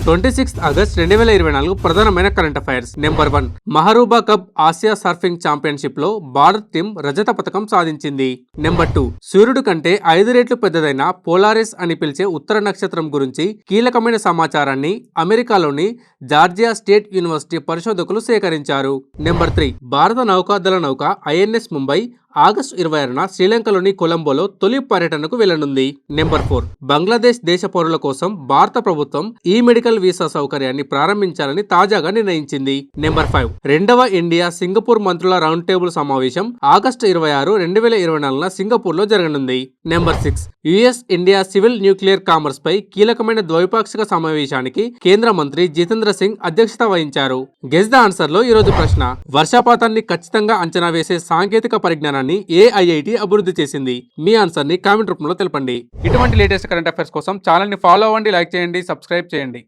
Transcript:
26 August 2024 ప్రధానమైన current affairs. Number 1, Maharuba cup Asia surfing championship లో Bharat team రజత పతకం సాధించింది. నెంబర్ 2, సూర్యుడు కంటే 5 రెట్లు పెద్దదైన పోలారిస్ అని పిలిచే ఉత్తర నక్షత్రం గురించి కీలకమైన సమాచారాన్ని అమెరికాలోని జార్జియా స్టేట్ యూనివర్సిటీ పరిశోధకులు సేకరించారు. నెంబర్ 3, భారత నౌకాదళ నౌక ఐఎన్ఎస్ ముంబై ఆగస్టు 26న శ్రీలంకలోని కొలంబోలో తొలి పర్యటనకు వెళ్లనుంది. నెంబర్ 4, బంగ్లాదేశ్ దేశ పౌరుల కోసం భారత ప్రభుత్వం ఈ మెడికల్ వీసా సౌకర్యాన్ని ప్రారంభించాలని తాజాగా నిర్ణయించింది. నెంబర్ 5, రెండవ ఇండియా సింగపూర్ మంత్రుల రౌండ్ టేబుల్ సమావేశం ఆగస్టు 26, 2024న సింగపూర్ లో జరగనుంది. Number 6, US India civil nuclear commerce పై కీలకమైన ద్వైపాక్షిక సమావేశానికి కేంద్ర మంత్రి జితేంద్ర సింగ్ అధ్యక్షత వహించారు. గెస్ ద ఆన్సర్ లో ఈరోజు ప్రశ్న: వర్షపాతాన్ని ఖచ్చితంగా అంచనా వేసే సాంకేతిక పరిజ్ఞానాన్ని ఏఐఐటి అభివృద్ధి చేసింది. మీ ఆన్సర్ ని కామెంట్ రూపంలో తెలపండి. ఇటువంటి లేటెస్ట్ కరెంట్ అఫైర్స్ కోసం ఛానల్ ని ఫాలో అవ్వండి, లైక్ చేయండి, సబ్స్క్రైబ్ చేయండి.